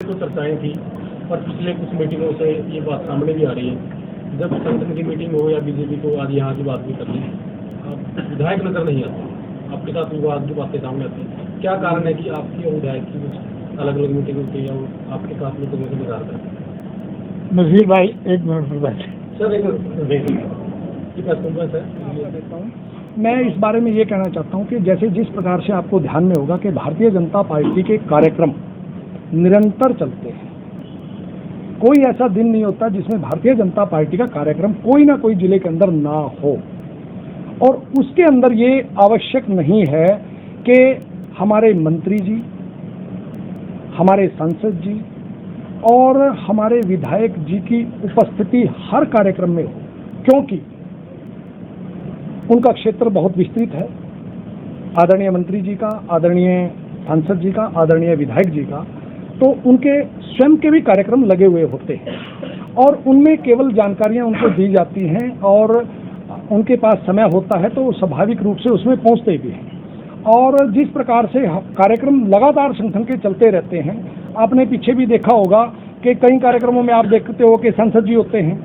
तो चर्चाएं थी और पिछले कुछ मीटिंगों से ये बात सामने भी आ रही है। जब संगठन की मीटिंग हो या बीजेपी को आज यहाँ की बात भी कर ली, विधायक नजर नहीं आते, आपके साथ विवाद की बातें सामने आती हैं। क्या कारण है कि आपकी और विधायक की कुछ अलग अलग मीटिंग होती है और आपके साथ मीटिंग में निकाल करते हैं? नज़ीर भाई एक मिनट पर बैठे। सर एक मिनट, मैं इस बारे में ये कहना चाहता हूँ कि जैसे जिस प्रकार से आपको ध्यान में होगा कि भारतीय जनता पार्टी के कार्यक्रम निरंतर चलते हैं। कोई ऐसा दिन नहीं होता जिसमें भारतीय जनता पार्टी का कार्यक्रम कोई ना कोई जिले के अंदर ना हो, और उसके अंदर ये आवश्यक नहीं है कि हमारे मंत्री जी, हमारे सांसद जी और हमारे विधायक जी की उपस्थिति हर कार्यक्रम में हो, क्योंकि उनका क्षेत्र बहुत विस्तृत है। आदरणीय मंत्री जी का, आदरणीय सांसद जी का, आदरणीय विधायक जी का, तो उनके स्वयं के भी कार्यक्रम लगे हुए होते हैं और उनमें केवल जानकारियां उनको दी जाती हैं और उनके पास समय होता है तो स्वाभाविक रूप से उसमें पहुंचते भी हैं। और जिस प्रकार से कार्यक्रम लगातार संगठन के चलते रहते हैं, आपने पीछे भी देखा होगा कि कई कार्यक्रमों में आप देखते हो कि सांसद जी होते हैं,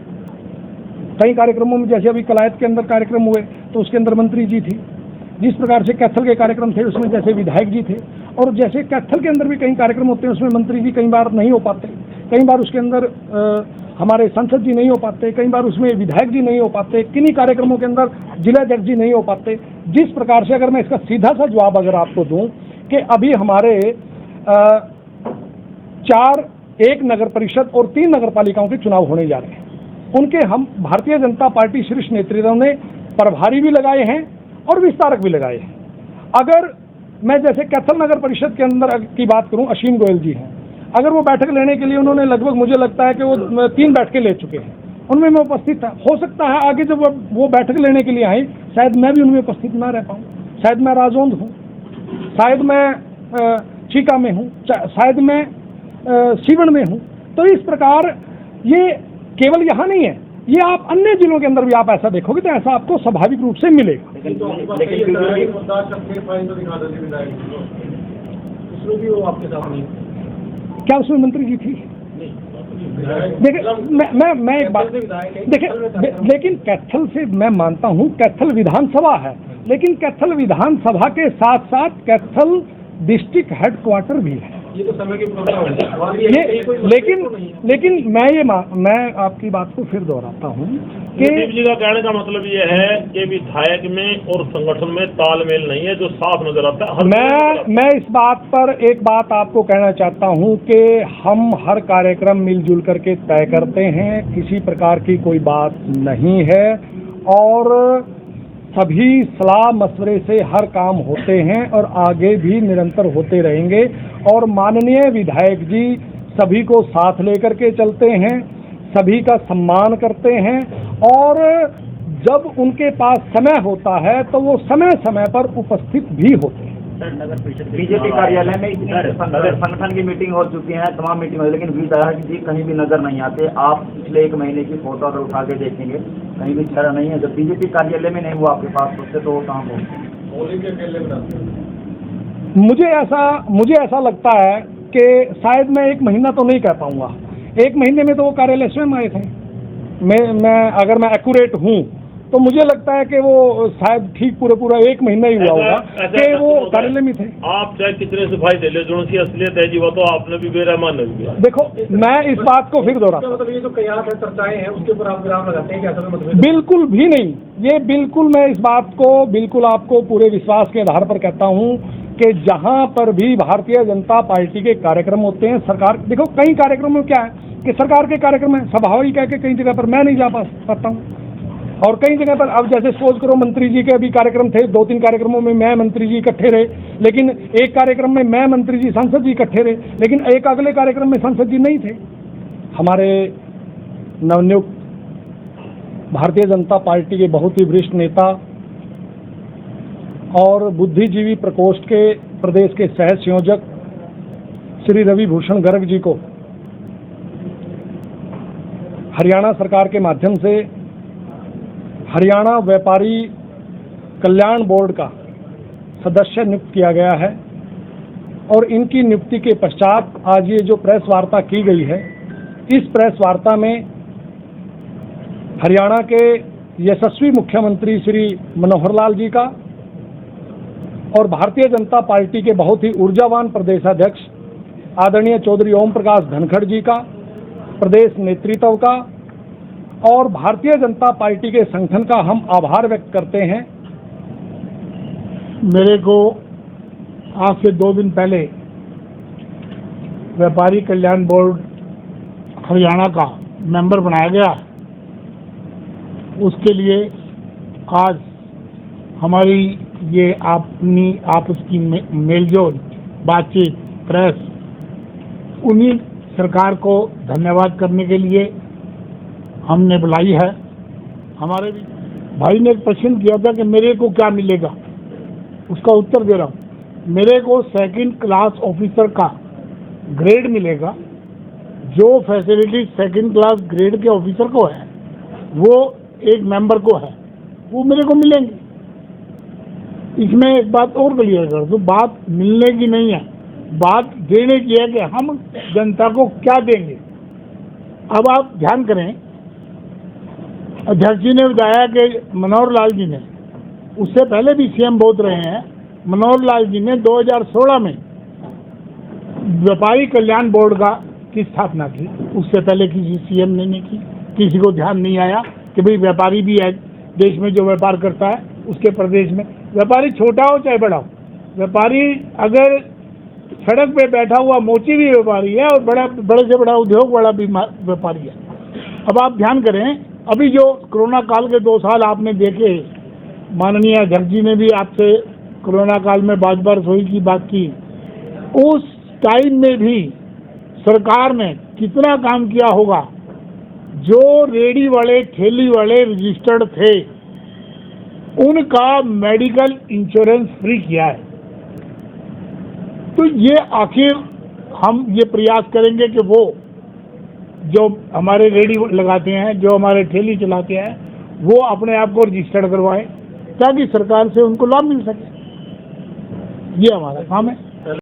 कई कार्यक्रमों में जैसे अभी कलायत के अंदर कार्यक्रम हुए तो उसके अंदर मंत्री जी थी, जिस प्रकार से कैथल के कार्यक्रम थे उसमें जैसे विधायक जी थे, और जैसे कैथल के अंदर भी कई कार्यक्रम होते हैं उसमें मंत्री जी कई बार नहीं हो पाते, कई बार उसके अंदर हमारे सांसद जी नहीं हो पाते, कई बार उसमें विधायक जी नहीं हो पाते, किन्हीं कार्यक्रमों के अंदर जिलाध्यक्ष जी नहीं हो पाते। जिस प्रकार से अगर मैं इसका सीधा सा जवाब अगर आपको दूं कि अभी हमारे 1 नगर परिषद और 3 नगर पालिकाओं के चुनाव होने जा रहे हैं, उनके हम भारतीय जनता पार्टी शीर्ष नेतृत्व ने प्रभारी भी लगाए हैं और विस्तारक भी लगाए हैं। अगर मैं जैसे कैथल नगर परिषद के अंदर की बात करूं, असीम गोयल जी हैं, अगर वो बैठक लेने के लिए उन्होंने लगभग मुझे लगता है कि वो 3 बैठकें ले चुके हैं, उनमें मैं उपस्थित था। हो सकता है आगे जब वो बैठक लेने के लिए आए शायद मैं भी उनमें उपस्थित ना रह पाऊँ, शायद मैं राजौंद हूँ, शायद मैं चीका में हूँ, शायद मैं सीवन में हूँ। तो इस प्रकार ये केवल यहाँ नहीं है, ये आप अन्य जिलों के अंदर भी आप ऐसा देखोगे तो ऐसा आपको स्वाभाविक रूप से मिलेगा। क्या उसमें मंत्री जी थी? देखिए मैं एक बात देखिए, लेकिन कैथल से मैं मानता हूँ कैथल विधानसभा है, लेकिन कैथल विधानसभा के साथ साथ कैथल डिस्ट्रिक्ट हेडक्वार्टर भी है। ये तो समय की प्रॉब्लम है ये, लेकिन मैं आपकी बात को फिर दोहराता हूँ कि जी का कहने का मतलब ये है कि विधायक में और संगठन में तालमेल नहीं है, जो साफ नजर आता है। मैं इस बात पर एक बात आपको कहना चाहता हूँ कि हम हर कार्यक्रम मिलजुल करके तय करते हैं, किसी प्रकार की कोई बात नहीं है और सभी सलाह मशवरे से हर काम होते हैं और आगे भी निरंतर होते रहेंगे। और माननीय विधायक जी सभी को साथ लेकर के चलते हैं, सभी का सम्मान करते हैं और जब उनके पास समय होता है तो वो समय समय पर उपस्थित भी होते हैं। बीजेपी कार्यालय में संगठन की मीटिंग हो चुकी है, तमाम मीटिंग हो, लेकिन विधायक जी कहीं भी नजर नहीं आते। आप पिछले 1 महीने की फोटो अगर उठा के देखेंगे कहीं भी चेहरा नहीं है। जब बीजेपी कार्यालय में नहीं वो आपके पास होते तो वो कहाँ होते? मुझे ऐसा लगता है कि शायद मैं 1 महीना तो नहीं कह पाऊंगा, 1 महीने में तो वो कार्यालय स्वयं आए थे। मैं अगर मैं एक्यूरेट हूँ तो मुझे लगता है कि वो शायद ठीक पूरा 1 महीना ही हुआ होगा कि वो कार्यालय में थे। आप चाहे कितने सिपाही दे ले, जो उनकी असलियत है जी वो तो आपने भी बेरहमान नहीं किया। देखो मैं इस बात को फिर दोहराता हूं, मतलब ये जो कयास है, चर्चाएं हैं, उसके ऊपर आप विराम लगाते हैं कि ऐसा मतलब? बिल्कुल भी नहीं, ये बिल्कुल मैं इस बात को बिल्कुल आपको पूरे विश्वास के आधार पर कहता हूँ कि जहां पर भी भारतीय जनता पार्टी के कार्यक्रम होते हैं, सरकार देखो कई कार्यक्रमों में क्या है कि सरकार के कार्यक्रम है, स्वाभाविक है कि कई जगह पर मैं नहीं जा पाता हूँ और कई जगह पर अब जैसे सोच करो मंत्री जी के अभी कार्यक्रम थे, 2-3 कार्यक्रमों में मैं मंत्री जी इकट्ठे रहे, लेकिन एक कार्यक्रम में मैं मंत्री जी सांसद जी इकट्ठे रहे, लेकिन एक अगले कार्यक्रम में सांसद जी नहीं थे। हमारे नवनियुक्त भारतीय जनता पार्टी के बहुत ही वरिष्ठ नेता और बुद्धिजीवी प्रकोष्ठ के प्रदेश के सह संयोजक श्री रवि भूषण गर्ग जी को हरियाणा सरकार के माध्यम से हरियाणा व्यापारी कल्याण बोर्ड का सदस्य नियुक्त किया गया है और इनकी नियुक्ति के पश्चात आज ये जो प्रेस वार्ता की गई है, इस प्रेस वार्ता में हरियाणा के यशस्वी मुख्यमंत्री श्री मनोहर लाल जी का और भारतीय जनता पार्टी के बहुत ही ऊर्जावान प्रदेशाध्यक्ष आदरणीय चौधरी ओम प्रकाश धनखड़ जी का, प्रदेश नेतृत्व का और भारतीय जनता पार्टी के संगठन का हम आभार व्यक्त करते हैं। मेरे को आज से 2 दिन पहले व्यापारी कल्याण बोर्ड हरियाणा का मेंबर बनाया गया। उसके लिए आज हमारी ये आपस की मेलजोल बातचीत प्रेस, उन्हीं सरकार को धन्यवाद करने के लिए हमने बुलाई है। हमारे भाई ने एक प्रश्न किया था कि मेरे को क्या मिलेगा, उसका उत्तर दे रहा हूँ। मेरे को 2nd क्लास ऑफिसर का ग्रेड मिलेगा। जो फैसिलिटी 2nd क्लास ग्रेड के ऑफिसर को है वो एक मेंबर को है, वो मेरे को मिलेंगे। इसमें एक बात और क्लियर कर दूं, बात मिलने की नहीं है, बात देने की है कि हम जनता को क्या देंगे। अब आप ध्यान करें, अध्यक्ष जी ने बताया कि मनोहर लाल जी ने, उससे पहले भी सीएम बोल रहे हैं, मनोहर लाल जी ने 2016 में व्यापारी कल्याण बोर्ड की स्थापना की। उससे पहले किसी सीएम ने नहीं की, किसी को ध्यान नहीं आया कि भाई व्यापारी भी है देश में जो व्यापार करता है उसके प्रदेश में, व्यापारी छोटा हो चाहे बड़ा हो, व्यापारी अगर सड़क पे बैठा हुआ मोची भी व्यापारी है और बड़े से बड़ा उद्योग वाला भी व्यापारी है। अब आप ध्यान करें, अभी जो कोरोना काल के 2 साल आपने देखे, माननीय अध्यक्ष जी ने भी आपसे कोरोना काल में बार रसोई की बात की, उस टाइम में भी सरकार ने कितना काम किया होगा। जो रेडी वाले ठेली वाले रजिस्टर्ड थे उनका मेडिकल इंश्योरेंस फ्री किया है। तो ये आखिर हम ये प्रयास करेंगे कि वो जो हमारे रेडी लगाते हैं, जो हमारे ठेली चलाते हैं, वो अपने आप को रजिस्टर्ड करवाएं ताकि सरकार से उनको लाभ मिल सके। ये हमारा काम है।